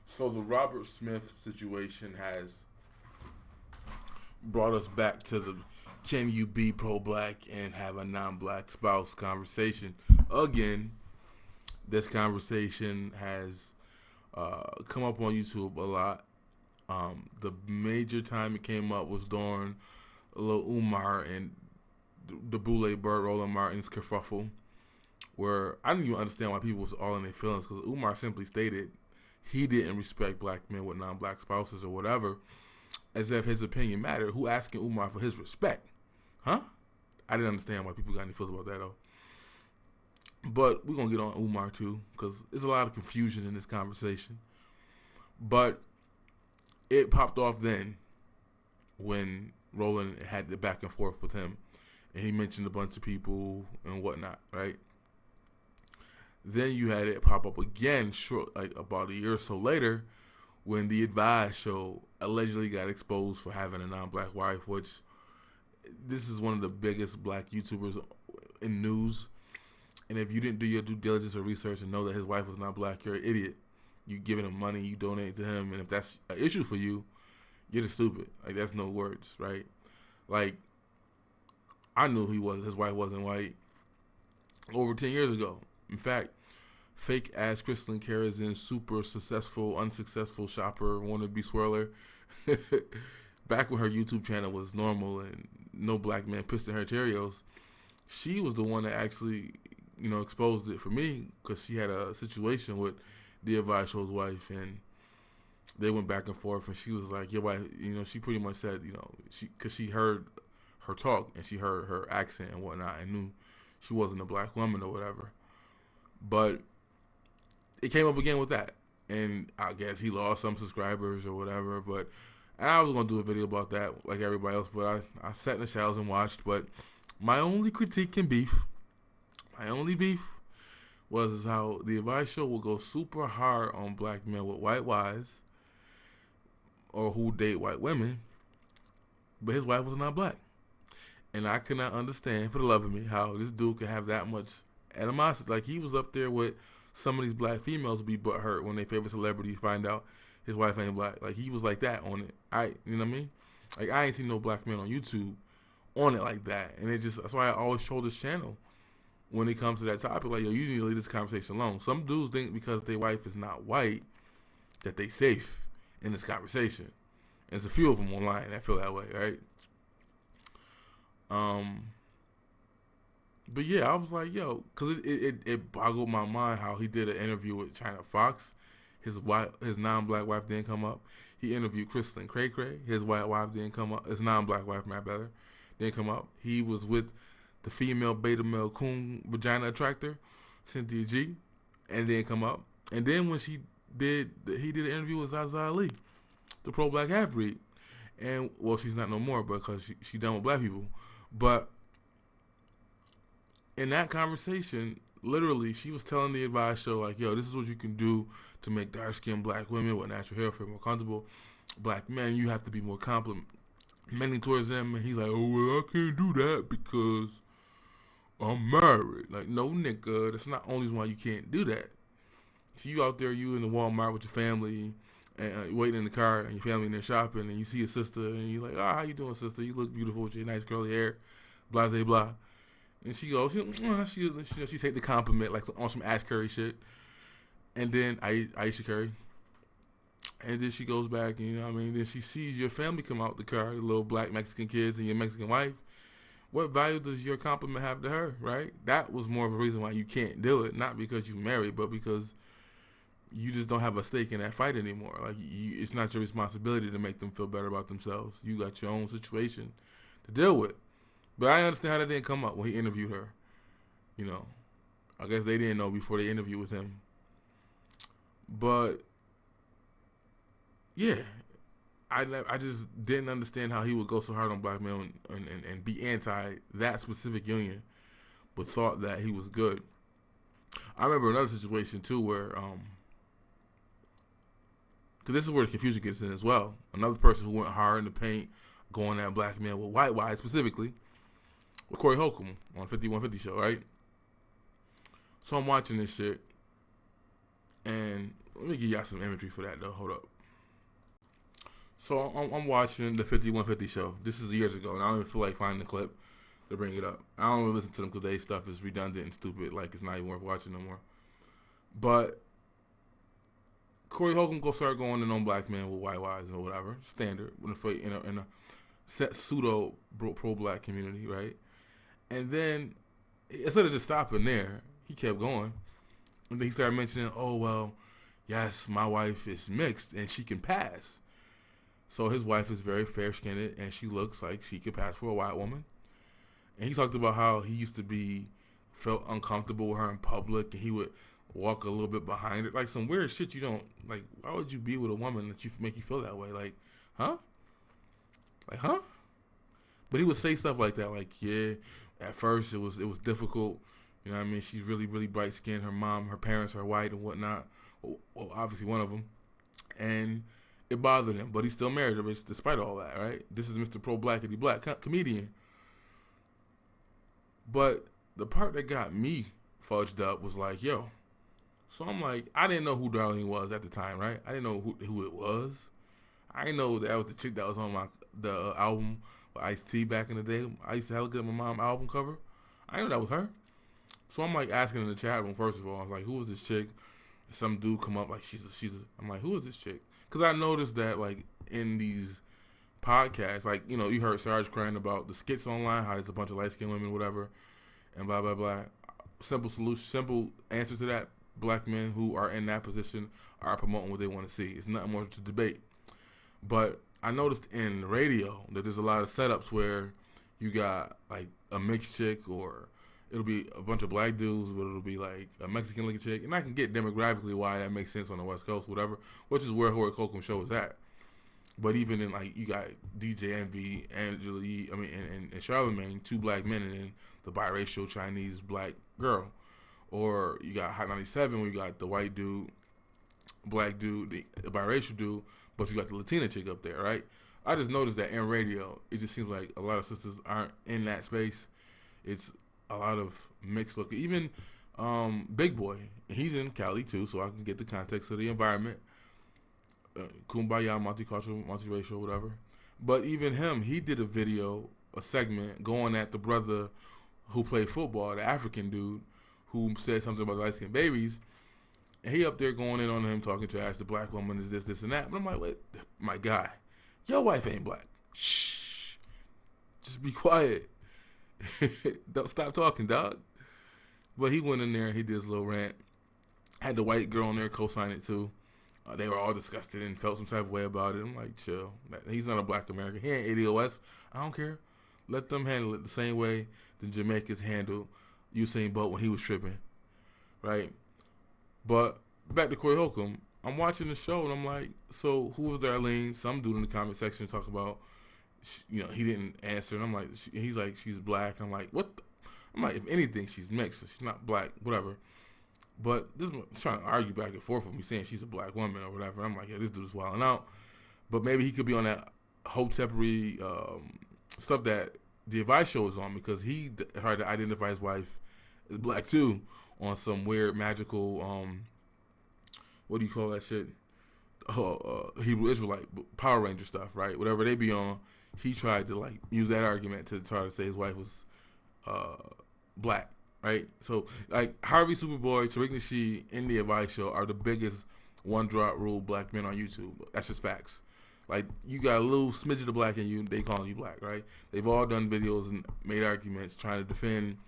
So the Robert Smith situation has brought us back to the can you be pro-black and have a non-black spouse conversation again. This conversation has come up on YouTube a lot. The major time it came up was during Lil Umar and the Boule Bird Roland Martin's kerfuffle, where I didn't even understand why people was all in their feelings, because Umar simply stated he didn't respect black men with non-black spouses or whatever, as if his opinion mattered. Who asking Umar for his respect? Huh? I didn't understand why people got any feelings about that, though. But we're going to get on Umar, too, because there's a lot of confusion in this conversation. But it popped off then when Roland had the back and forth with him, and he mentioned a bunch of people and whatnot, right? Then you had it pop up again, like about a year or so later, when the Advice show allegedly got exposed for having a non-black wife, which this is one of the biggest black YouTubers in news. And if you didn't do your due diligence or research and know that his wife was not black, you're an idiot. You giving him money, you donate to him, and if that's an issue for you, you're just stupid. Like, that's no words, right? Like, I knew his wife wasn't white over 10 years ago. In fact, fake ass Crystalline Karazin's super successful, unsuccessful shopper, wannabe swirler, back when her YouTube channel was normal and no black man pissed in her Cheerios, she was the one that actually, exposed it for me, because she had a situation with the Advice show's wife, and they went back and forth, and she was like, your wife, she pretty much said, because she heard her talk, and she heard her accent and whatnot, and knew she wasn't a black woman or whatever. But it came up again with that, and I guess he lost some subscribers or whatever, and I was going to do a video about that like everybody else, but I sat in the shadows and watched. But my only critique and beef, was how the Advice show will go super hard on black men with white wives or who date white women, but his wife was not black. And I could not understand, for the love of me, how this dude could have that much animosity. Like, he was up there with some of these black females be butthurt when their favorite celebrities find out his wife ain't black. Like, he was like that on it. You know what I mean? Like, I ain't seen no black men on YouTube on it like that. And that's why I always troll this channel when it comes to that topic. Like, yo, you need to leave this conversation alone. Some dudes think because their wife is not white that they safe in this conversation. And there's a few of them online that feel that way, right? But yeah, I was like, yo, because it boggled my mind how he did an interview with China Fox. His non-black wife didn't come up. He interviewed Crystalline Cray Cray. His white wife didn't come up. His non-black wife, didn't come up. He was with the female beta male coon vagina attractor, Cynthia G, and didn't come up. And then when he did an interview with Zaza Ali, the pro-black half-breed. And, well, she's not no more because she done with black people. But in that conversation, literally, she was telling the Advice show, like, yo, this is what you can do to make dark-skinned black women with natural hair feel more comfortable. Black men, you have to be more complimenting towards them. And he's like, oh, well, I can't do that because I'm married. Like, no, nigga, that's not only why you can't do that. So you out there, you in the Walmart with your family, and waiting in the car, and your family in there shopping, and you see your sister, and you're like, oh, how you doing, sister? You look beautiful with your nice curly hair, blah, blah, blah. And she goes, she take the compliment like on some Ash Curry shit. And then Aisha Curry. And then she goes back, and then she sees your family come out the car, the little black Mexican kids and your Mexican wife. What value does your compliment have to her, right? That was more of a reason why you can't do it, not because you're married, but because you just don't have a stake in that fight anymore. Like, it's not your responsibility to make them feel better about themselves. You got your own situation to deal with. But I understand how that didn't come up when he interviewed her. I guess they didn't know before they interviewed with him. But yeah, I just didn't understand how he would go so hard on black men and be anti that specific union, but thought that he was good. I remember another situation too where, because this is where the confusion gets in as well. Another person who went hard in the paint, going at black men with white wives specifically, with Corey Holcomb on 5150 show, right? So I'm watching this shit, And let me give y'all some imagery for that, though. Hold up. So I'm watching the 5150 show. This is years ago, and I don't even feel like finding the clip to bring it up. I don't really listen to them because their stuff is redundant and stupid. Like, it's not even worth watching no more. But Corey Holcomb go start going in on black men with white wives or whatever, standard in a pseudo pro-black community, right? And then instead of just stopping there, he kept going, and then he started mentioning, "Oh well, yes, my wife is mixed and she can pass." So his wife is very fair-skinned and she looks like she could pass for a white woman. And he talked about how he used to felt uncomfortable with her in public, and he would walk a little bit behind her, like some weird shit you don't like. Why would you be with a woman that make you feel that way? Like, huh? But he would say stuff like that, like, yeah, at first it was difficult. You know what I mean? She's really, really bright skinned. Her parents are white and whatnot. Well, obviously one of them, and it bothered him. But he still married her despite all that, right? This is Mr. Pro-Blackity Black comedian. But the part that got me fudged up was like, yo. So I'm like, I didn't know who Darlene was at the time, right? I didn't know who it was. I didn't know that was the chick that was on the album with Ice-T back in the day. I used to have a look at my mom's album cover. I didn't know that was her. So I'm like asking in the chat room, first of all, I was like, who is this chick? Some dude come up like I'm like, who is this chick? Because I noticed that like in these podcasts, like, you know, you heard Sarge crying about the skits online, how there's a bunch of light skinned women, whatever, and blah blah blah. Simple answer to that: black men who are in that position are promoting what they want to see. It's nothing more to debate. But I noticed in radio that there's a lot of setups where you got like a mixed chick, or it'll be a bunch of black dudes, but it'll be like a Mexican looking chick. And I can get demographically why that makes sense on the West Coast, whatever, which is where Corey Holcomb show is at. But even in like, you got DJ Envy, Angela Yee, and Charlamagne, two black men, and then the biracial Chinese black girl. Or you got Hot 97, where you got the white dude, black dude, the biracial dude, but you got the Latina chick up there, right? I just noticed that in radio, it just seems like a lot of sisters aren't in that space. It's a lot of mixed look. Even Big Boy, he's in Cali too, so I can get the context of the environment. Kumbaya, multicultural, multiracial, whatever. But even him, he did a segment going at the brother who played football, the African dude, who said something about light-skinned babies. And he up there going in on him, talking trash. The black woman is this, and that. But I'm like, wait, my guy, your wife ain't black. Shh. Just be quiet. Don't stop talking, dog. But he went in there and he did his little rant. Had the white girl on there co-sign it too. They were all disgusted and felt some type of way about it. I'm like, chill. He's not a black American. He ain't ADOS. I don't care. Let them handle it the same way the Jamaicans handled Usain Bolt when he was tripping. Right? But back to Corey Holcomb. I'm watching the show and I'm like, so who was Darlene? Some dude in the comment section talk about, you know, he didn't answer. And I'm like, he's like, she's black. I'm like, what? I'm like, if anything, she's mixed. So she's not black, whatever. But this is trying to argue back and forth with me, saying she's a black woman or whatever. I'm like, yeah, this dude's wilding out. But maybe he could be on that Hotepery stuff that the Advice show is on, because he tried to identify his wife as black too on some weird magical, what do you call that shit? Hebrew Israelite Power Ranger stuff, right? Whatever they be on, he tried to like use that argument to try to say his wife was black. Right, so like Harvey Superboy, Tariq Nasheed, and the Advice show are the biggest one drop rule black men on YouTube. That's just facts. Like, you got a little smidget of black in you, they calling you black, right? They've all done videos and made arguments trying to defend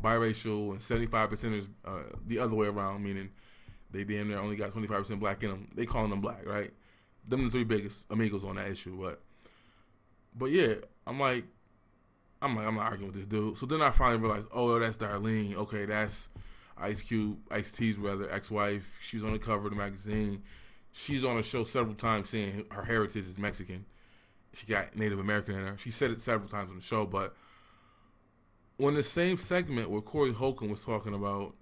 biracial, and 75%ers the other way around, meaning they damn near only got 25% black in them. They calling them black, right? Them the three biggest amigos on that issue, but yeah, I'm not arguing with this dude. So then I finally realized, oh, that's Darlene. Okay, that's Ice-T's ex-wife. She's on the cover of the magazine. She's on the show several times saying her heritage is Mexican. She got Native American in her. She said it several times on the show. But when the same segment where Corey Holcomb was talking about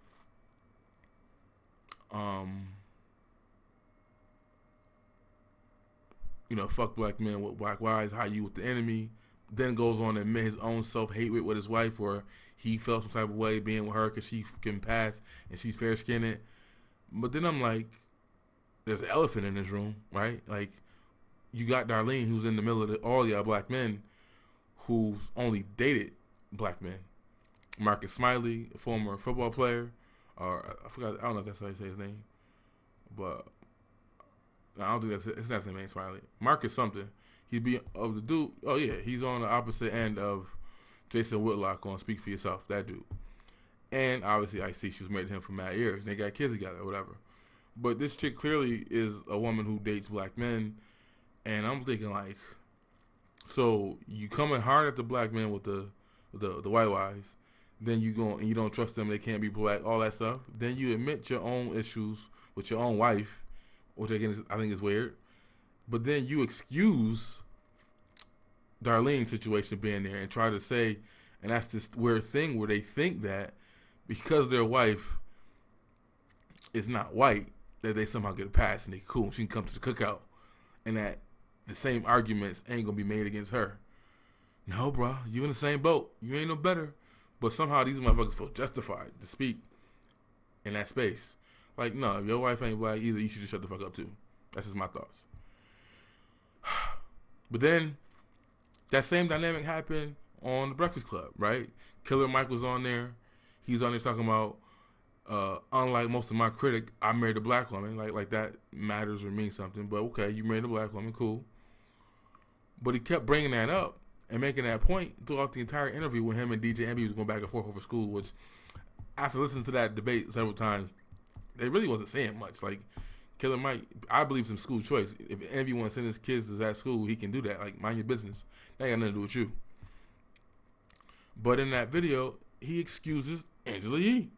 fuck black men with black wives, how you with the enemy, then goes on to admit his own self-hate with his wife, where he felt some type of way being with her because she can pass and she's fair-skinned. But then I'm like, there's an elephant in this room, right? Like, you got Darlene, who's in the middle of all y'all black men, who's only dated black men. Marcus Smiley, a former football player, or I forgot, I don't know if that's how you say his name, but I don't think it's not his name, Smiley. Marcus something. He'd be of the dude. Oh yeah, he's on the opposite end of Jason Whitlock on Speak for Yourself. That dude. And obviously, I see she was married to him for mad years. They got kids together, or whatever. But this chick clearly is a woman who dates black men, and I'm thinking like, so you coming hard at the black men with the white wives, then you go and you don't trust them, they can't be black, all that stuff. Then you admit your own issues with your own wife, which again I think is weird. But then you excuse Darlene's situation being there and try to say, and that's this weird thing where they think that because their wife is not white, that they somehow get a pass and they cool. She can come to the cookout, and that the same arguments ain't gonna be made against her. No, bro, you in the same boat. You ain't no better. But somehow these motherfuckers feel justified to speak in that space. Like, no, if your wife ain't black either, you should just shut the fuck up too. That's just my thoughts. But then that same dynamic happened on The Breakfast Club, right? Killer Mike was on there. He was on there talking about, unlike most of my critic, I married a black woman. Like that matters or means something. But okay, you married a black woman, cool. But he kept bringing that up and making that point throughout the entire interview when him and DJ Envy was going back and forth over school, which after listening to that debate several times, they really wasn't saying much. Like, Killer Mike, I believe it's in school choice. If Envy wants to send his kids to that school, he can do that. Like, mind your business. That ain't got nothing to do with you. But in that video, he excuses Angela Yee.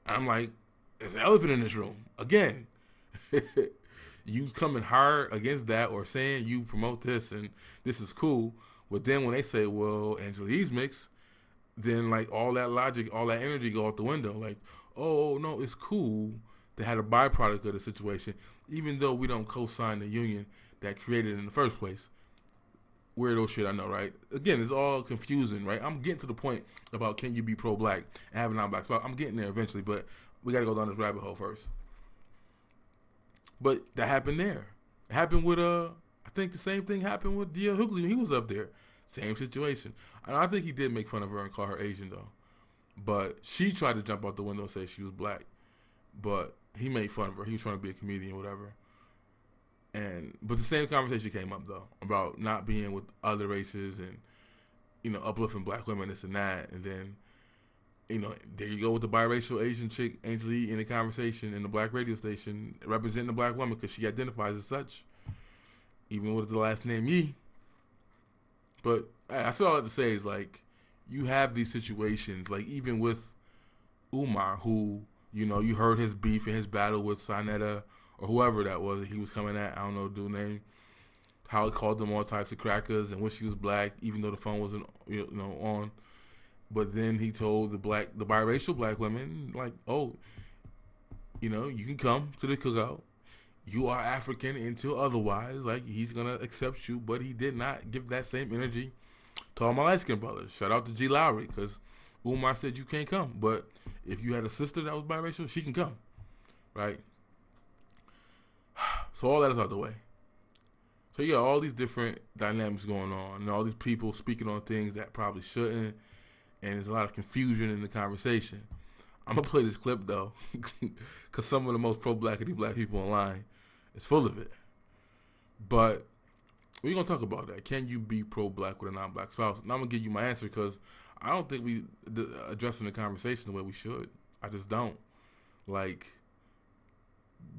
I'm like, there's an elephant in this room. Again. You coming hard against that or saying you promote this and this is cool. But then when they say, well, Angela Yee's mixed, then like all that logic, all that energy go out the window. Like, oh, no, it's cool to have a byproduct of the situation, even though we don't co-sign the union that created it in the first place. Weirdo shit, I know, right? Again, it's all confusing, right? I'm getting to the point about can you be pro-black and have a non-black spouse. I'm getting there eventually, but we got to go down this rabbit hole first. But that happened there. It happened with, I think the same thing happened with D.L. Hughley when he was up there. Same situation. And I think he did make fun of her and call her Asian, though. But she tried to jump out the window and say she was black. But he made fun of her. He was trying to be a comedian or whatever. But the same conversation came up, though, about not being with other races and, you know, uplifting black women, this and that. And then, you know, there you go with the biracial Asian chick, Angela Yee, in the conversation in the black radio station, representing the black woman because she identifies as such, even with the last name Yee. But I still all I have to say is, like, you have these situations, like, even with Umar, who, you know, you heard his beef and his battle with Sinetta or whoever that was that he was coming at. I don't know the dude's name. How he called them all types of crackers and wish he was black, even though the phone wasn't, you know, on. But then he told the biracial black women, like, oh, you know, you can come to the cookout. You are African until otherwise. Like, he's going to accept you. But he did not give that same energy to all my light-skinned brothers. Shout out to G. Lowry, because Umar said you can't come. But if you had a sister that was biracial, she can come. Right? So all that is out the way. So you got all these different dynamics going on. And all these people speaking on things that probably shouldn't. And there's a lot of confusion in the conversation. I'm going to play this clip, though, because some of the most pro-blackity black people online is full of it. But we're going to talk about that. Can you be pro-black with a non-black spouse? And I'm going to give you my answer because I don't think we addressing the conversation the way we should. I just don't. Like,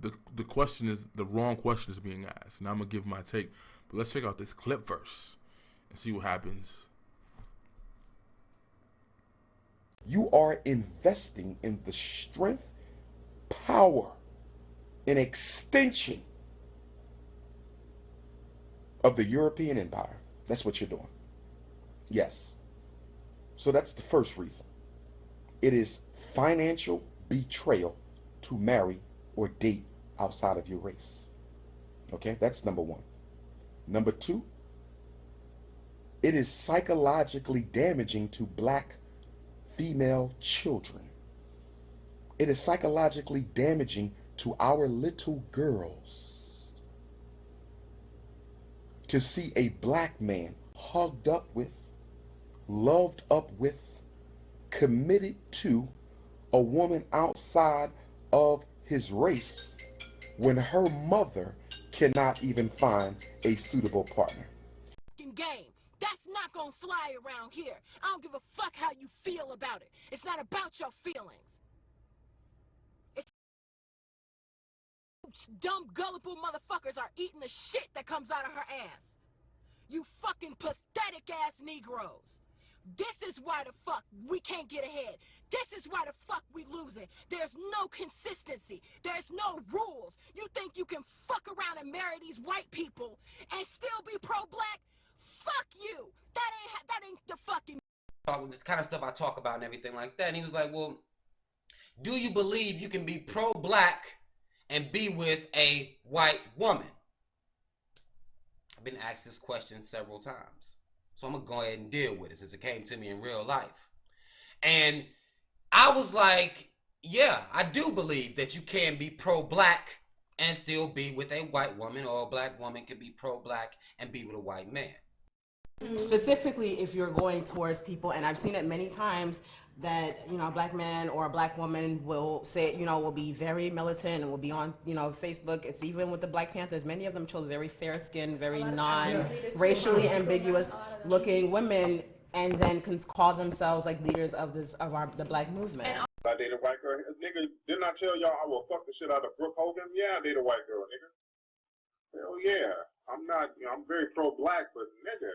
the question is, the wrong question is being asked. And I'm going to give my take. But let's check out this clip first and see what happens. You are investing in the strength, power, and extension of the European empire. That's what you're doing. Yes. So that's the first reason. It is financial betrayal to marry or date outside of your race. Okay, that's number one. Number two, it is psychologically damaging to black female children. It is psychologically damaging to our little girls to see a black man hugged up with, loved up with, committed to a woman outside of his race when her mother cannot even find a suitable partner. Game. That's not gonna fly around here. I don't give a fuck how you feel about it. It's not about your feelings. It's dumb, gullible motherfuckers are eating the shit that comes out of her ass. You fucking pathetic ass Negroes. This is why the fuck we can't get ahead. This is why the fuck we losing. There's no consistency. There's no rules. You think you can fuck around and marry these white people and still be pro-black? Fuck you. That ain't the fucking this kind of stuff I talk about and everything like that. And he was like, well, do you believe you can be pro-black and be with a white woman? I've been asked this question several times. So I'm going to go ahead and deal with it since it came to me in real life. And I was like, yeah, I do believe that you can be pro-black and still be with a white woman, or a black woman can be pro-black and be with a white man. Specifically, if you're going towards people, and I've seen it many times, that, you know, a black man or a black woman will say, you know, will be very militant and will be on, you know, Facebook. It's even with the Black Panthers. Many of them chose very fair-skinned, very non-racially ambiguous looking women, and then can call themselves like leaders of the black movement. I dated a white girl. Nigga, didn't I tell y'all I will fuck the shit out of Brooke Hogan? Yeah, I dated a white girl, nigga. Hell yeah. I'm not, you know, I'm very pro-black, but nigga,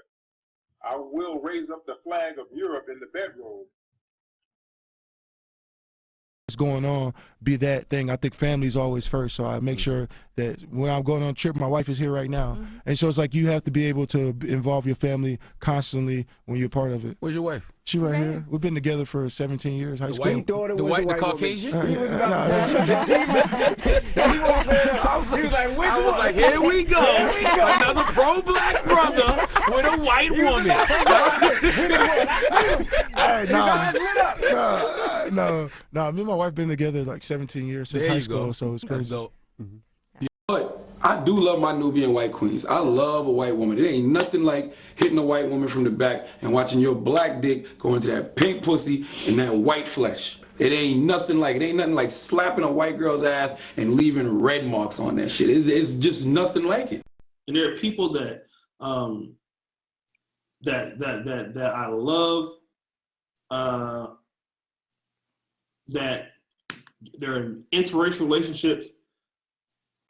I will raise up the flag of Europe in the bedroom. What's going on, be that thing. I think family's always first, so I make sure that when I'm going on a trip, my wife is here right now. And so it's like you have to be able to involve your family constantly when you're part of it. Where's your wife? She right here. We've been together for 17 years, high school. The Caucasian? He was about he was like, I was like, here we go. Another pro-black brother with a white woman. No, me and my wife been together like 17 years since high school, so it's crazy. But I do love my Nubian white queens. I love a white woman. It ain't nothing like hitting a white woman from the back and watching your black dick go into that pink pussy and that white flesh. It ain't nothing like slapping a white girl's ass and leaving red marks on that shit. It's just nothing like it. And there are people that that I love, that they're in interracial relationships.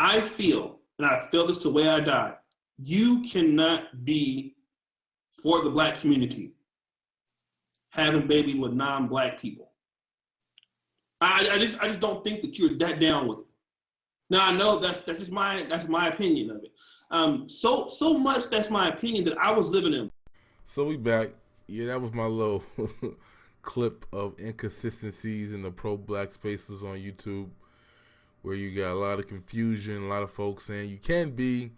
I feel, and I feel this the way I die, you cannot be for the black community having babies with non-black people. I just don't think that you're that down with it. Now I know that's just my opinion of it. So much that's my opinion that I was living in. So we back. Yeah, that was my little clip of inconsistencies in the pro-black spaces on YouTube, where you got a lot of confusion, a lot of folks saying you can be.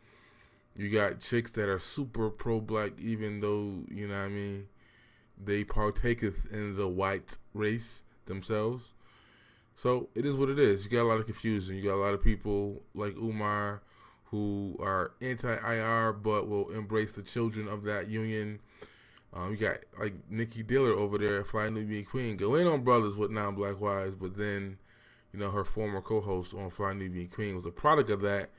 You got chicks that are super pro-black, even though, you know what I mean, they partaketh in the white race themselves. So it is what it is. You got a lot of confusion. You got a lot of people like Umar who are anti-IR but will embrace the children of that union. You got like Nikki Diller over there at Fly Nubian Queen, go in on brothers with non-black wives, but then, you know, her former co-host on Fly Nubian Queen was a product of that,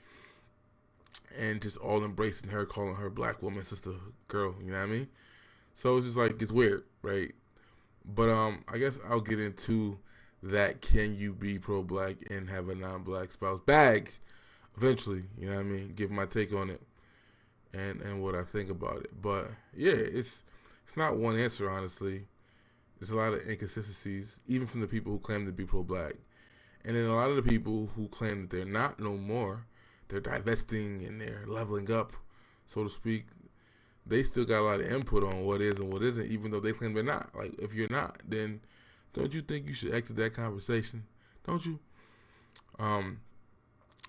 and just all embracing her, calling her black woman, sister, girl, you know what I mean? So it's just like, it's weird, right? But I guess I'll get into that can you be pro-black and have a non-black spouse bag eventually, you know what I mean? Give my take on it and what I think about it. But yeah, it's not one answer, honestly. There's a lot of inconsistencies, even from the people who claim to be pro-black. And then a lot of the people who claim that they're not no more, they're divesting and they're leveling up, so to speak, they still got a lot of input on what is and what isn't, even though they claim they're not. Like, if you're not, then don't you think you should exit that conversation? Don't you?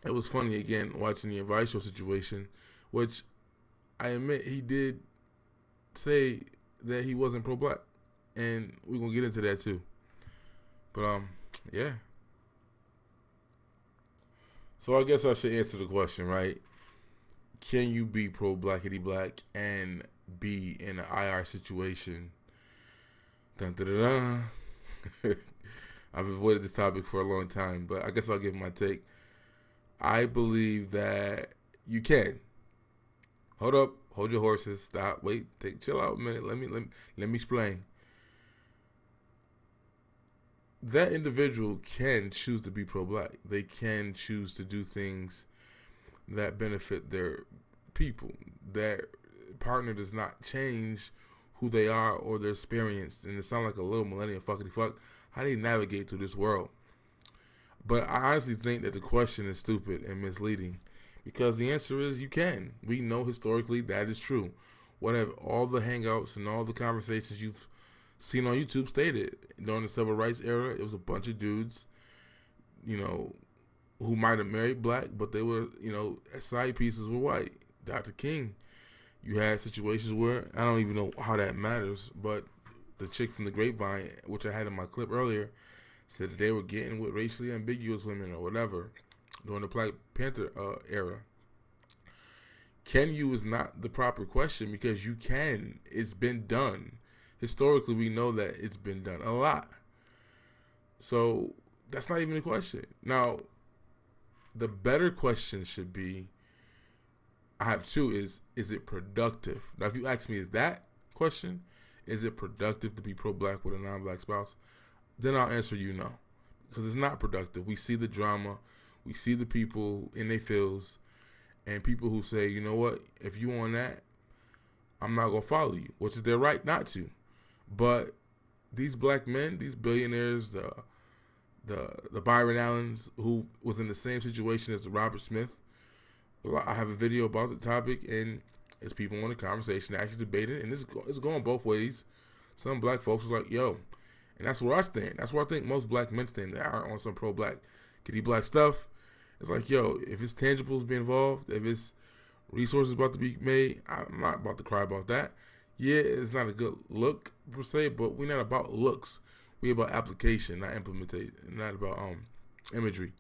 It was funny, again, watching the Advice Show situation, which I admit he did say that he wasn't pro-black. And we're going to get into that too. But, yeah. So I guess I should answer the question, right? Can you be pro-blackity black and be in an IR situation? Dun, dun, dun, dun. I've avoided this topic for a long time, but I guess I'll give my take. I believe that you can. Hold up, hold your horses, stop, wait, chill out a minute. Let me explain. That individual can choose to be pro-black. They can choose to do things that benefit their people. Their partner does not change who they are or their experience. And it sounds like a little millennial fuckity fuck. How do you navigate through this world? But I honestly think that the question is stupid and misleading, because the answer is you can. We know historically that is true. What have all the hangouts and all the conversations you've seen on YouTube stated? During the civil rights era, it was a bunch of dudes, who might have married black, but they were, side pieces were white. Dr. King, you had situations where, I don't even know how that matters, but the chick from the Grapevine, which I had in my clip earlier, said that they were getting with racially ambiguous women or whatever during the Black Panther era. Can you is not the proper question, because you can. It's been done. Historically, we know that it's been done a lot. So that's not even a question. Now, the better question should be, I have two, is it productive? Now, if you ask me that question, is it productive to be pro-black with a non-black spouse? Then I'll answer you no. Because it's not productive. We see the drama. We see the people in their fields. And people who say, you know what, if you on that, I'm not going to follow you. Which is their right not to. But these black men, these billionaires, the Byron Allens, who was in the same situation as Robert Smith. I have a video about the topic, and it's people in the conversation actually debating, and it's going both ways. Some black folks are like, yo, and that's where I stand. That's where I think most black men stand. They are on some pro-black, kitty black stuff. It's like, yo, if it's tangibles be involved, if it's resources about to be made, I'm not about to cry about that. Yeah, it's not a good look per se, but we're not about looks. We about application, not implementation, not about imagery.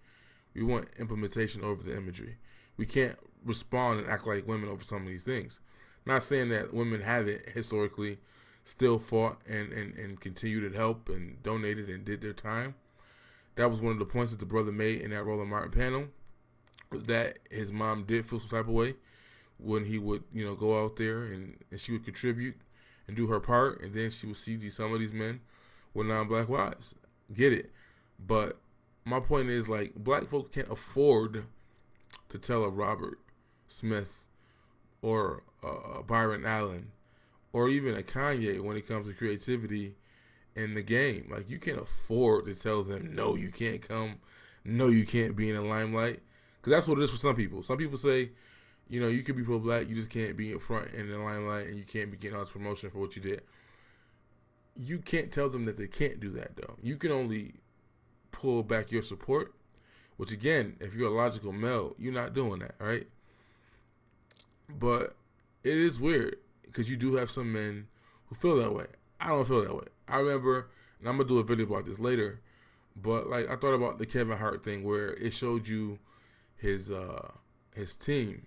We want implementation over the imagery. We can't respond and act like women over some of these things. Not saying that women haven't historically still fought and continued to help and donated and did their time. That was one of the points that the brother made in that Roland Martin panel, that his mom did feel some type of way when he would, go out there and she would contribute and do her part, and then she would see some of these men with non-black wives. Get it. But my point is, like, black folks can't afford to tell a Robert Smith or a Byron Allen or even a Kanye when it comes to creativity in the game. Like, you can't afford to tell them, no, you can't come, no, you can't be in the limelight. Because that's what it is for some people. Some people say, you could be pro-black, you just can't be in front in the limelight, and you can't be getting all this promotion for what you did. You can't tell them that they can't do that, though. You can only pull back your support, which, again, if you're a logical male, you're not doing that, right? But it is weird, because you do have some men who feel that way. I don't feel that way. I remember, and I'm going to do a video about this later, but like I thought about the Kevin Hart thing where it showed you his team.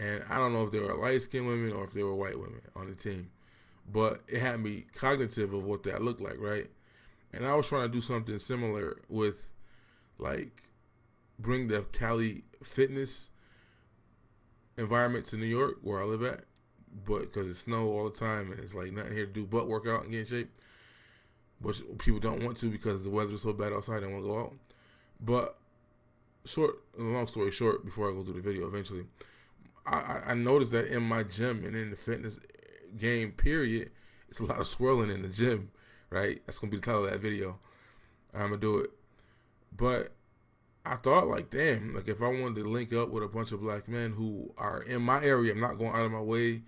And I don't know if they were light-skinned women or if they were white women on the team. But it had me cognitive of what that looked like, right? And I was trying to do something similar with, like, bring the Cali fitness environment to New York, where I live at. But because it's snow all the time and it's like nothing here to do but work out and get in shape. Which people don't want to because the weather is so bad outside, they want to go out. But long story short, before I go through the video eventually, I noticed that in my gym and in the fitness game, period, it's a lot of swirling in the gym, right? That's going to be the title of that video. I'm going to do it. But I thought, like, damn, like if I wanted to link up with a bunch of black men who are in my area, I'm not going out of my way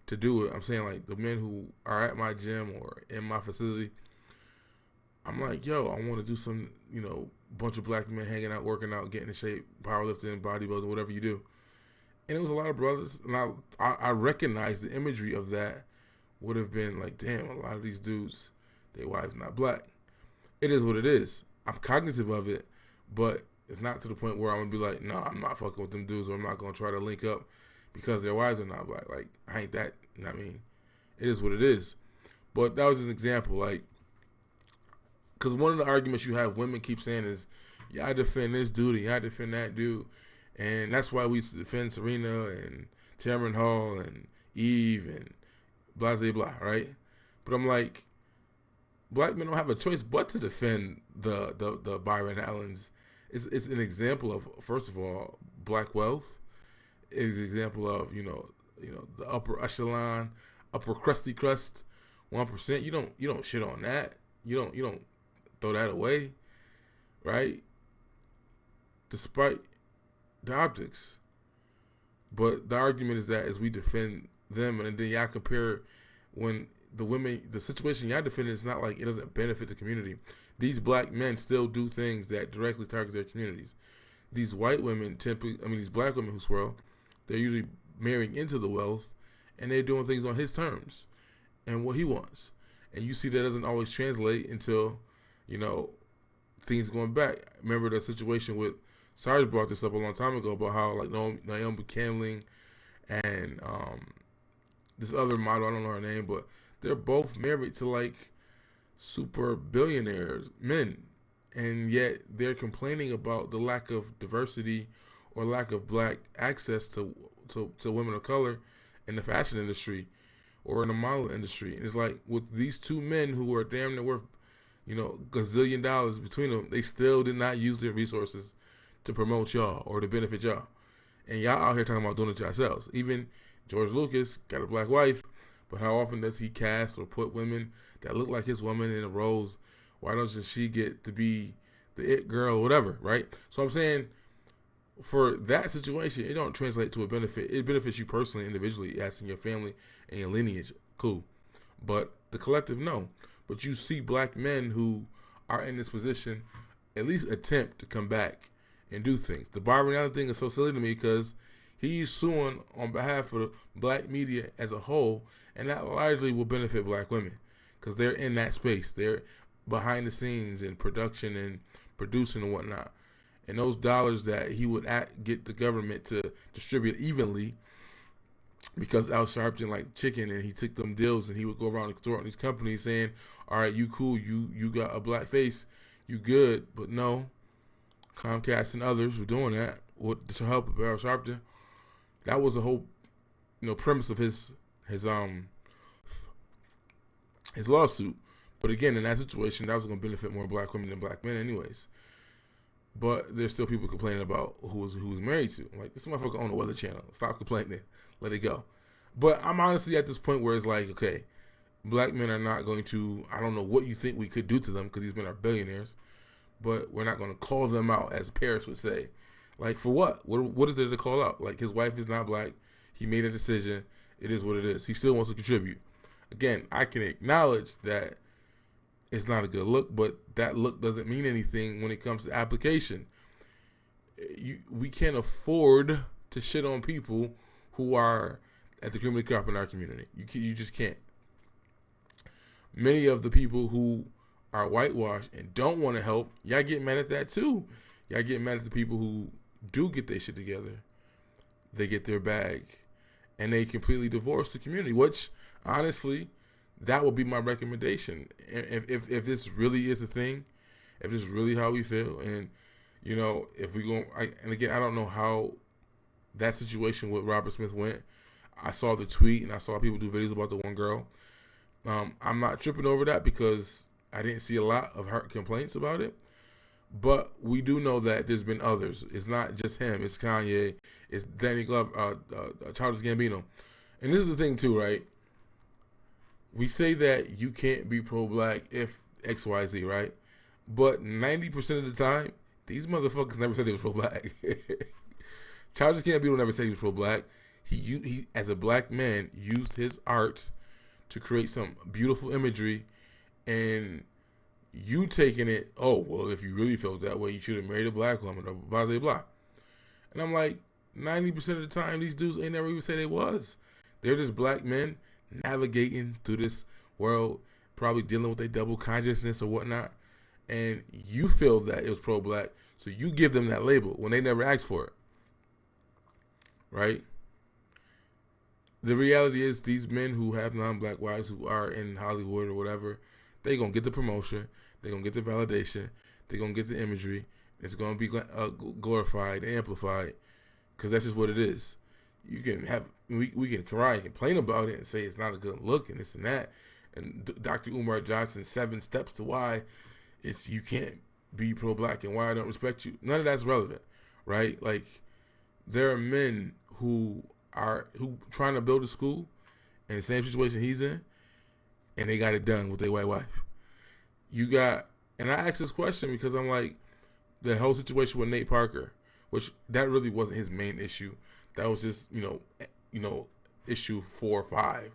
to do it. I'm saying, like, the men who are at my gym or in my facility, I'm like, yo, I want to do some, bunch of black men hanging out, working out, getting in shape, powerlifting, bodybuilding, whatever you do. And it was a lot of brothers, and I recognized the imagery of that would have been like, damn, a lot of these dudes, their wives not black. It is what it is. I'm cognitive of it, but it's not to the point where I'm gonna be like, no, I'm not fucking with them dudes, or I'm not gonna try to link up because their wives are not black. Like, I ain't that. You know what I mean, it is what it is. But that was just an example, like, because one of the arguments you have women keep saying is, yeah, I defend this dude and yeah, I defend that dude, and that's why we defend Serena and Tamron Hall and Eve and blah blah blah, right? But I'm like, black men don't have a choice but to defend the Byron Allens. It's an example of, first of all, black wealth. It's an example of you know the upper echelon, upper crusty crust, 1%. You don't shit on that. You don't throw that away, right? Despite the optics. But the argument is that as we defend them, and then y'all compare when the women, the situation y'all defend is not like it doesn't benefit the community. These black men still do things that directly target their communities. These white women these black women who swirl, they're usually marrying into the wealth, and they're doing things on his terms and what he wants. And you see that doesn't always translate until, things going back. Remember the situation with, Sarge brought this up a long time ago about how like Naomi Campbell and this other model, I don't know her name, but they're both married to like super billionaires, men, and yet they're complaining about the lack of diversity or lack of black access to women of color in the fashion industry or in the model industry. And it's like with these two men who are damn near worth, gazillion dollars between them, they still did not use their resources to promote y'all or to benefit y'all. And y'all out here talking about doing it yourselves. Even George Lucas got a black wife, but how often does he cast or put women that look like his woman in the roles? Why doesn't she get to be the it girl or whatever, right? So I'm saying for that situation, it don't translate to a benefit. It benefits you personally, individually, as in your family and your lineage. Cool. But the collective, no. But you see black men who are in this position at least attempt to come back and do things. The Byron Allen thing is so silly to me because he's suing on behalf of the black media as a whole, and that largely will benefit black women because they're in that space. They're behind the scenes in production and producing and whatnot. And those dollars that he would get the government to distribute evenly, because Al Sharpton like chicken and he took them deals and he would go around and throw out these companies saying, all right, you cool, you got a black face, you good. But no, Comcast and others were doing that with the help of Al Sharpton. That was the whole, premise of his lawsuit. But again, in that situation, that was going to benefit more black women than black men anyways. But there's still people complaining about who's married to. Like, this motherfucker on the Weather Channel. Stop complaining. Let it go. But I'm honestly at this point where it's like, okay, black men are not going to, I don't know what you think we could do to them because these men are billionaires, but we're not going to call them out, as Paris would say. Like, for what? What is there to call out? Like, his wife is not black. He made a decision. It is what it is. He still wants to contribute. Again, I can acknowledge that it's not a good look, but that look doesn't mean anything when it comes to application. We can't afford to shit on people who are at the cream of the crop in our community. You just can't. Many of the people who are whitewashed and don't want to help, y'all get mad at that too. Y'all get mad at the people who do get their shit together. They get their bag and they completely divorce the community, which honestly, that would be my recommendation. If this really is a thing, if this is really how we feel, and if we go, and again, I don't know how that situation with Robert Smith went. I saw the tweet and I saw people do videos about the one girl. I'm not tripping over that because I didn't see a lot of her complaints about it. But we do know that there's been others. It's not just him. It's Kanye. It's Danny Glover, Childish Gambino. And this is the thing too, right? We say that you can't be pro-black if XYZ, right? But 90% of the time, these motherfuckers never said they was pro-black. Childish Gambino never said he was pro-black. He, as a black man, used his art to create some beautiful imagery, and you taking it, oh, well, if you really felt that way, you should have married a black woman, or blah, blah, blah. And I'm like, 90% of the time, these dudes ain't never even say they was. They're just black men navigating through this world, probably dealing with their double consciousness or whatnot. and you feel that it was pro-black, so you give them that label when they never asked for it, right? The reality is these men who have non-black wives who are in Hollywood or whatever, they going to get the promotion, they're going to get the validation, they're going to get the imagery, it's going to be glorified and amplified, because that's just what it is. You can have, we can cry and complain about it and say it's not a good look and this and that, and Dr. Umar Johnson's 7 steps to why it's you can't be pro-black and why I don't respect you. None of that's relevant, right? Like, there are men who trying to build a school in the same situation he's in, and they got it done with their white wife. And I asked this question because I'm like, the whole situation with Nate Parker, which that really wasn't his main issue. That was just, issue 4 or 5.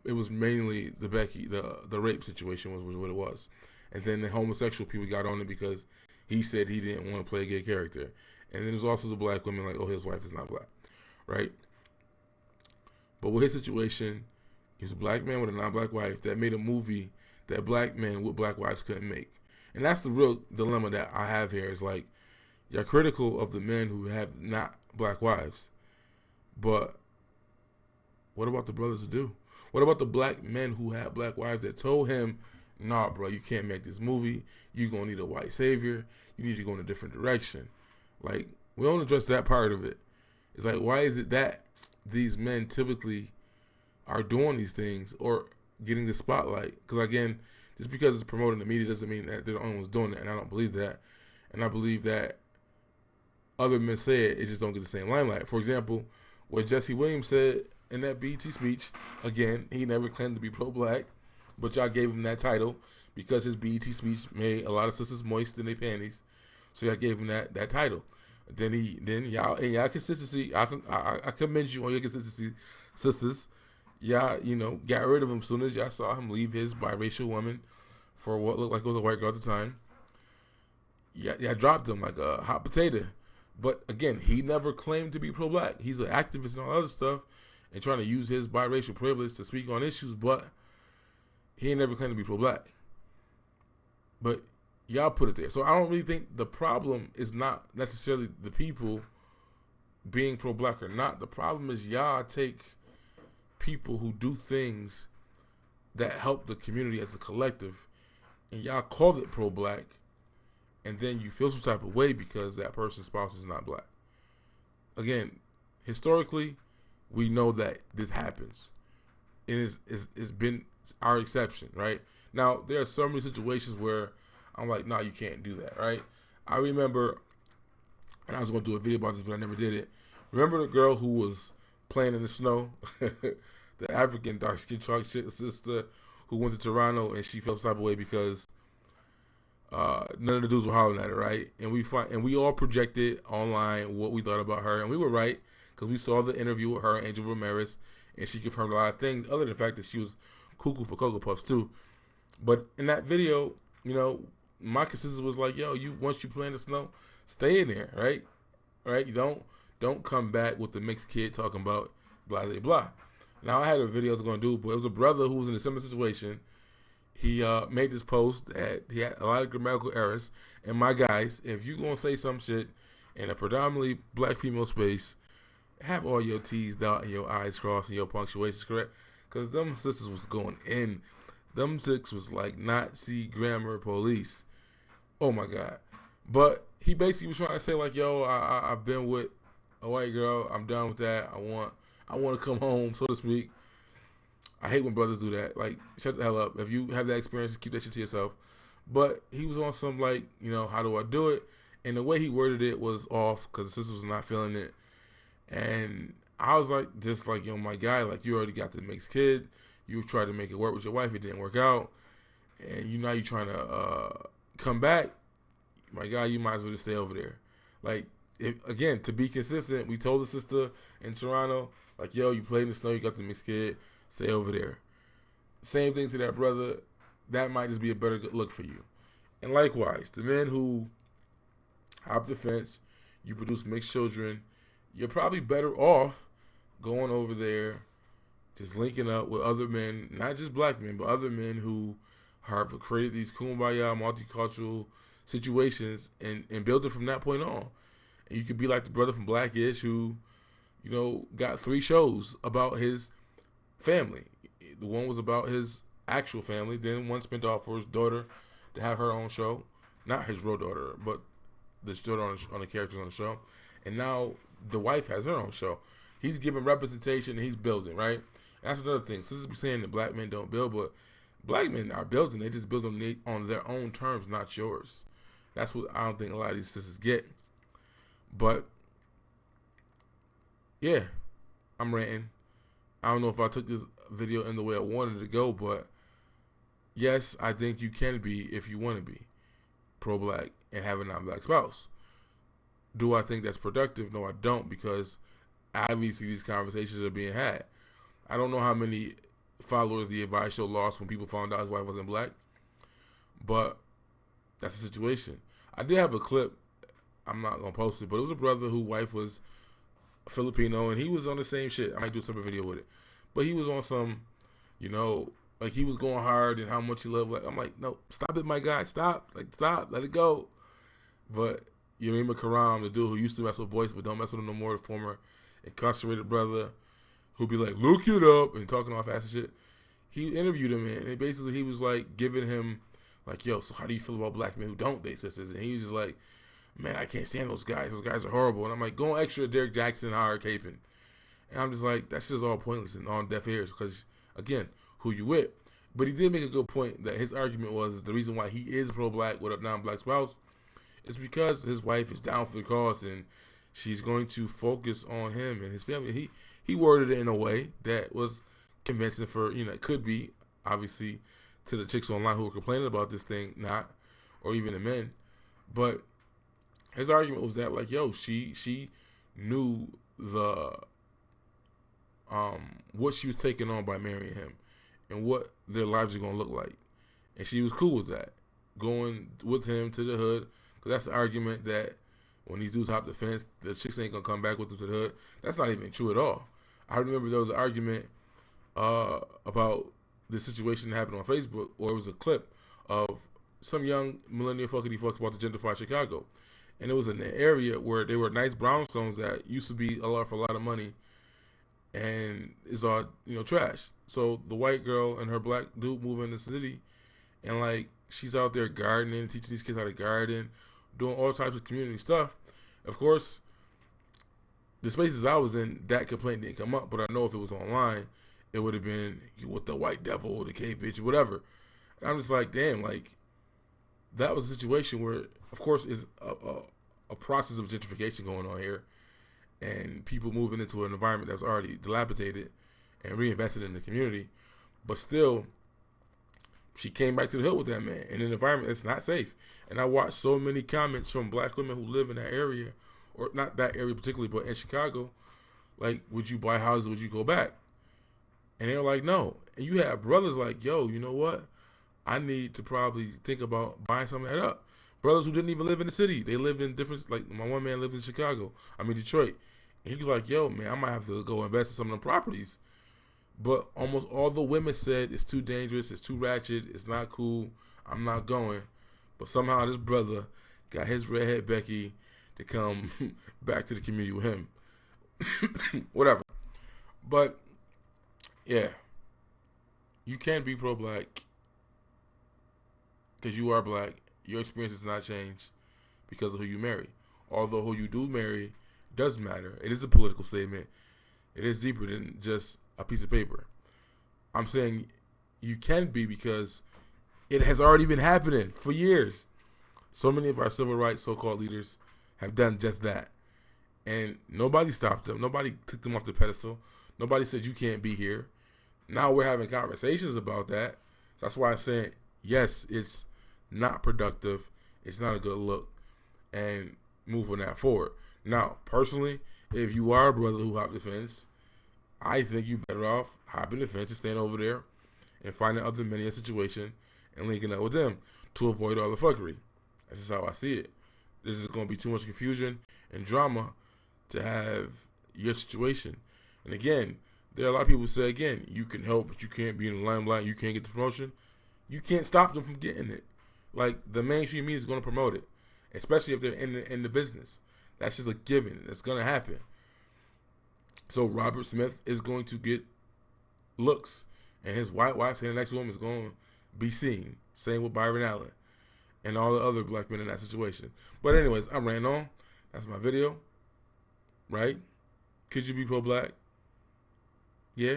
It was mainly the Becky, the rape situation was what it was. And then the homosexual people got on it because he said he didn't want to play a gay character. And then there's also the black women like, oh, his wife is not black, right? But with his situation, he was a black man with a non-black wife that made a movie that black men with black wives couldn't make. And that's the real dilemma that I have here. Is like, you're critical of the men who have not black wives, but what about the brothers who do? What about the black men who have black wives that told him, nah, bro, you can't make this movie. You're going to need a white savior. You need to go in a different direction. Like, we don't address that part of it. It's like, why is it that these men typically are doing these things or getting the spotlight? Because, again, just because it's promoted in the media doesn't mean that they're the only ones doing it, and I don't believe that. And I believe that other men say it just don't get the same limelight. For example, what Jesse Williams said in that BET speech, again, he never claimed to be pro-black, but y'all gave him that title because his BET speech made a lot of sisters moist in their panties. So y'all gave him that title. Then y'all consistency, I commend you on your consistency, sisters. Y'all, got rid of him as soon as y'all saw him leave his biracial woman for what looked like it was a white girl at the time. Yeah, dropped him like a hot potato. But again, he never claimed to be pro-black. He's an activist and all other stuff and trying to use his biracial privilege to speak on issues, but he ain't never claimed to be pro-black. But y'all put it there. So I don't really think the problem is not necessarily the people being pro-black or not. The problem is y'all take people who do things that help the community as a collective and y'all call it pro-black, and then you feel some type of way because that person's spouse is not black. Again, historically, we know that this happens. It's been our exception, right? Now, there are so many situations where I'm like, no, you can't do that, right? I remember, and I was going to do a video about this, but I never did it. Remember the girl who was playing in the snow? The African dark-skinned chalk sister who went to Toronto, and she felt some type of way because none of the dudes were hollering at her, right? And we all projected online what we thought about her, and we were right because we saw the interview with her and Angel Ramirez, and she confirmed a lot of things, other than the fact that she was cuckoo for Cocoa Puffs too. But in that video, my consistency was like, yo, once you play in the snow, stay in there, right? Right? You don't come back with the mixed kid talking about blah blah blah. Now I had a video I was gonna do, but it was a brother who was in a similar situation. He made this post that he had a lot of grammatical errors. And my guys, if you gonna say some shit in a predominantly black female space, have all your T's dotted and your I's crossed and your punctuations correct. Because them sisters was going in. Them six was like Nazi grammar police. Oh my God. But he basically was trying to say like, yo, I've been with a white girl. I'm done with that. I want to come home, so to speak. I hate when brothers do that. Like, shut the hell up. If you have that experience, keep that shit to yourself. But he was on some like, how do I do it? And the way he worded it was off because the sister was not feeling it. And I was like, just like, yo, my guy, like, you already got the mixed kid. You tried to make it work with your wife. It didn't work out. And now you're trying to come back. My guy, you might as well just stay over there. Like, again, to be consistent, we told the sister in Toronto, like, yo, you played in the snow, you got the mixed kid, stay over there. Same thing to that brother. That might just be a better look for you. And likewise, the men who hop the fence, you produce mixed children, you're probably better off going over there, just linking up with other men, not just black men, but other men who have created these kumbaya multicultural situations and build it from that point on. And you could be like the brother from Blackish who, you know, got 3 shows about his family. The one was about his actual family. Then one spent off for his daughter to have her own show. Not his real daughter, but the daughter on the characters on the show. And now the wife has her own show. He's giving representation and he's building, right? And that's another thing. Sisters be saying that black men don't build, but black men are building. They just build on their own terms, not yours. That's what I don't think a lot of these sisters get. But, yeah, I'm ranting. I don't know if I took this video in the way I wanted to go, but yes, I think you can be, if you want to be, pro-black and have a non-black spouse. Do I think that's productive? No, I don't, because obviously these conversations are being had. I don't know how many followers the Advice Show lost when people found out his wife wasn't black, but that's the situation. I did have a clip. I'm not going to post it, but it was a brother whose wife was Filipino, and he was on the same shit. I might do a separate video with it. But he was on some, you know, like he was going hard and how much he loved. Like, I'm like, no, stop it, my guy. Stop. Like, stop. Let it go. But Yarima Karam, the dude who used to mess with boys but don't mess with him no more, the former incarcerated brother who'd be like, look it up, and talking all fast and shit. He interviewed him, man, and basically he was like giving him, like, yo, so how do you feel about black men who don't date sisters? And he was just like, man, I can't stand those guys. Those guys are horrible. And I'm like, go extra Derek Jackson and hire Capon. And I'm just like, that's just all pointless and on deaf ears because, again, who you with? But he did make a good point that his argument was the reason why he is pro-black with a non-black spouse is because his wife is down for the cause and she's going to focus on him and his family. He worded it in a way that was convincing for, you know, it could be, obviously, to the chicks online who were complaining about this thing, not, or even the men. But his argument was that, like, yo, she knew the what she was taking on by marrying him and what their lives are going to look like. And she was cool with that, going with him to the hood. Because that's the argument that when these dudes hop the fence, the chicks ain't going to come back with them to the hood. That's not even true at all. I remember there was an argument about the situation that happened on Facebook, or it was a clip of some young millennial fuckity fucks about to gentrify Chicago. And it was in an area where there were nice brownstones that used to be for a lot of money, and it's all, you know, trash. So the white girl and her black dude move in the city, and like she's out there gardening, teaching these kids how to garden, doing all types of community stuff. Of course, the spaces I was in, that complaint didn't come up, but I know if it was online, it would have been you with the white devil, the cave bitch, whatever. And I'm just like, damn, like that was a situation where, of course, is a process of gentrification going on here, and people moving into an environment that's already dilapidated and reinvested in the community. But still, she came back to the hood with that man in an environment that's not safe. And I watched so many comments from black women who live in that area, or not that area particularly, but in Chicago, like, would you buy houses? Would you go back? And they're like, no. And you have brothers like, yo, you know what? I need to probably think about buying some of that up. Brothers who didn't even live in the city. They lived in different, like my one man lived in Detroit. And he was like, yo, man, I might have to go invest in some of them properties. But almost all the women said it's too dangerous, it's too ratchet, it's not cool, I'm not going. But somehow this brother got his redhead Becky to come back to the community with him. Whatever. But, yeah, you can be pro-black because you are black. Your experience does not change because of who you marry. Although who you do marry does matter. It is a political statement. It is deeper than just a piece of paper. I'm saying you can be because it has already been happening for years. So many of our civil rights so-called leaders have done just that. And nobody stopped them. Nobody took them off the pedestal. Nobody said you can't be here. Now we're having conversations about that. So that's why I'm saying, yes, it's not productive. It's not a good look. And moving that forward. Now, personally, if you are a brother who hopped the fence, I think you're better off hopping the fence and staying over there and finding other men in a situation and linking up with them to avoid all the fuckery. That's just how I see it. This is going to be too much confusion and drama to have your situation. And again, there are a lot of people who say, again, you can help, but you can't be in the limelight. You can't get the promotion. You can't stop them from getting it. Like, the mainstream media is going to promote it, especially if they're in the business. That's just a given. It's going to happen. So Robert Smith is going to get looks, and his white wife saying the next woman is going to be seen. Same with Byron Allen and all the other black men in that situation. But anyways, I'm ranting on. That's my video. Right? Could you be pro-black? Yeah.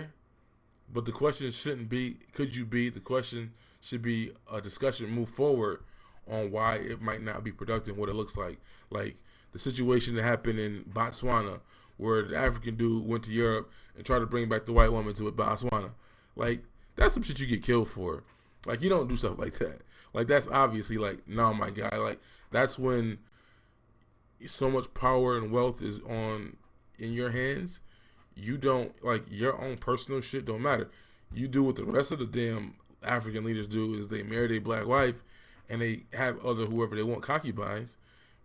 But the question shouldn't be, could you be? The question should be a discussion, move forward on why it might not be productive, what it looks like. Like the situation that happened in Botswana, where the African dude went to Europe and tried to bring back the white woman to Botswana. Like, that's some shit you get killed for. Like, you don't do stuff like that. Like, that's obviously, like, no, my guy. Like, that's when so much power and wealth is in your hands. You don't, like, your own personal shit don't matter. You do what the rest of the damn African leaders do, is they marry their black wife and they have other whoever they want concubines,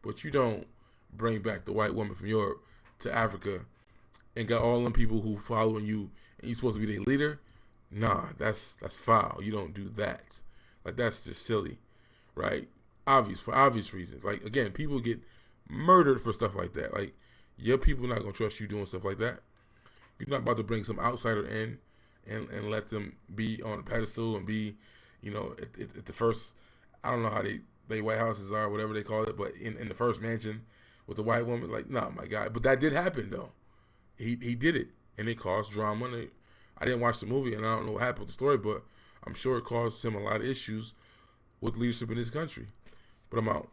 but you don't bring back the white woman from Europe to Africa and got all them people who following you and you supposed to be their leader. Nah, that's foul. You don't do that. Like, that's just silly, right? For obvious reasons. Like, again, people get murdered for stuff like that. Like, your people not gonna trust you doing stuff like that. You're not about to bring some outsider in and let them be on a pedestal and be, you know, at the first, I don't know how they White Houses are, whatever they call it, but in the first mansion with the white woman. Like, nah, my guy. But that did happen, though. He did it, and it caused drama. And I didn't watch the movie, and I don't know what happened with the story, but I'm sure it caused him a lot of issues with leadership in this country. But I'm out.